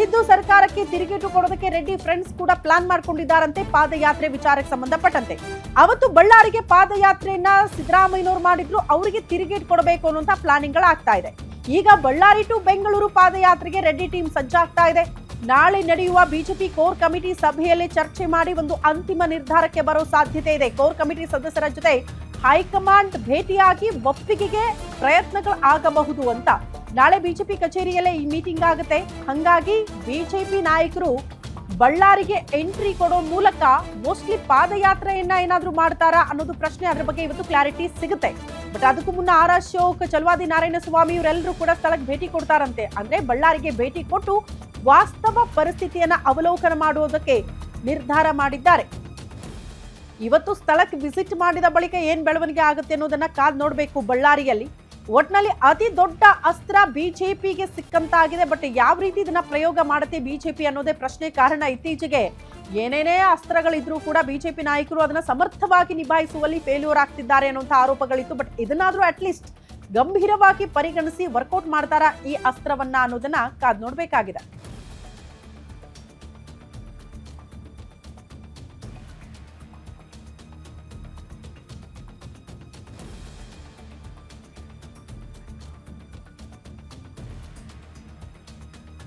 ಸಿದ್ದು ಸರ್ಕಾರಕ್ಕೆ ತಿರುಗೇಟು ಕೊಡೋದಕ್ಕೆ ರೆಡ್ಡಿ ಫ್ರೆಂಡ್ಸ್ ಕೂಡ ಪ್ಲಾನ್ ಮಾಡ್ಕೊಂಡಿದ್ದಾರಂತೆ ಪಾದಯಾತ್ರೆ ವಿಚಾರಕ್ಕೆ ಸಂಬಂಧಪಟ್ಟಂತೆ. ಅವತ್ತು ಬಳ್ಳಾರಿಗೆ ಪಾದಯಾತ್ರೆಯನ್ನ ಸಿದ್ದರಾಮಯ್ಯನವರು ಮಾಡಿದ್ರು, ಅವರಿಗೆ ತಿರುಗೇಟು ಕೊಡಬೇಕು ಅನ್ನುವಂತ ಪ್ಲಾನಿಂಗ್ ಗಳಾಗ್ತಾ ಇದೆ. ಈಗ ಬಳ್ಳಾರಿ ಟು ಬೆಂಗಳೂರು ಪಾದಯಾತ್ರೆಗೆ ರೆಡ್ಡಿ ಟೀಮ್ ಸಜ್ಜಾಗ್ತಾ ಇದೆ. ನಾಳೆ ನಡೆಯುವ ಬಿಜೆಪಿ ಕೋರ್ ಕಮಿಟಿ ಸಭೆಯಲ್ಲಿ ಚರ್ಚೆ ಮಾಡಿ ಒಂದು ಅಂತಿಮ ನಿರ್ಧಾರಕ್ಕೆ ಬರೋ ಸಾಧ್ಯತೆ ಇದೆ. ಕೋರ್ ಕಮಿಟಿ ಸದಸ್ಯರ ಜೊತೆ ಹೈಕಮಾಂಡ್ ಭೇಟಿಯಾಗಿ ಒಪ್ಪಿಗೆಗೆ ಪ್ರಯತ್ನಗಳು ಆಗಬಹುದು ಅಂತ. ನಾಳೆ ಬಿಜೆಪಿ ಕಚೇರಿಯಲ್ಲೇ ಈ ಮೀಟಿಂಗ್ ಆಗುತ್ತೆ. ಹಂಗಾಗಿ ಬಿಜೆಪಿ ನಾಯಕರು ಬಳ್ಳಾರಿಗೆ ಎಂಟ್ರಿ ಕೊಡೋ ಮೂಲಕ ಮೋಸ್ಟ್ಲಿ ಪಾದಯಾತ್ರೆಯನ್ನ ಏನಾದ್ರೂ ಮಾಡ್ತಾರಾ ಅನ್ನೋದು ಪ್ರಶ್ನೆ. ಅದ್ರ ಬಗ್ಗೆ ಇವತ್ತು ಕ್ಲಾರಿಟಿ ಸಿಗುತ್ತೆ. ಬಟ್ ಅದಕ್ಕೂ ಮುನ್ನ ಆರ್ ಅಶೋಕ್, ಚಲವಾದಿ ನಾರಾಯಣಸ್ವಾಮಿ ಇವರೆಲ್ಲರೂ ಕೂಡ ಸ್ಥಳಕ್ಕೆ ಭೇಟಿ ಕೊಡ್ತಾರಂತೆ. ಅಂದ್ರೆ ಬಳ್ಳಾರಿಗೆ ಭೇಟಿ ಕೊಟ್ಟು ವಾಸ್ತವ ಪರಿಸ್ಥಿತಿಯನ್ನ ಅವಲೋಕನ ಮಾಡುವುದಕ್ಕೆ ನಿರ್ಧಾರ ಮಾಡಿದ್ದಾರೆ. ಇವತ್ತು ಸ್ಥಳಕ್ಕೆ ವಿಸಿಟ್ ಮಾಡಿದ ಬಳಿಕ ಏನ್ ಬೆಳವಣಿಗೆ ಆಗುತ್ತೆ ಅನ್ನೋದನ್ನ ಕಾದ್ ನೋಡ್ಬೇಕು. ಬಳ್ಳಾರಿಯಲ್ಲಿ ಒಟ್ನಲ್ಲಿ ಅತಿ ದೊಡ್ಡ ಅಸ್ತ್ರ ಬಿಜೆಪಿಗೆ ಸಿಕ್ಕಂತಾಗಿದೆ. ಬಟ್ ಯಾವ ರೀತಿ ಇದನ್ನ ಪ್ರಯೋಗ ಮಾಡುತ್ತೆ ಬಿಜೆಪಿ ಅನ್ನೋದೇ ಪ್ರಶ್ನೆ. ಕಾರಣ ಇತ್ತೀಚೆಗೆ ಏನೇನೇ ಅಸ್ತ್ರಗಳಿದ್ರೂ ಕೂಡ ಬಿಜೆಪಿ ನಾಯಕರು ಅದನ್ನ ಸಮರ್ಥವಾಗಿ ನಿಭಾಯಿಸುವಲ್ಲಿ ಫೇಲ್ಯೂರ್ ಆಗ್ತಿದ್ದಾರೆ ಅನ್ನುವಂಥ ಆರೋಪಗಳಿತ್ತು. ಬಟ್ ಇದನ್ನಾದ್ರೂ ಅಟ್ಲೀಸ್ಟ್ ಗಂಭೀರವಾಗಿ ಪರಿಗಣಿಸಿ ವರ್ಕೌಟ್ ಮಾಡ್ತಾರಾ ಈ ಅಸ್ತ್ರವನ್ನ ಅನ್ನೋದನ್ನ ಕಾದ್ ನೋಡ್ಬೇಕಾಗಿದೆ.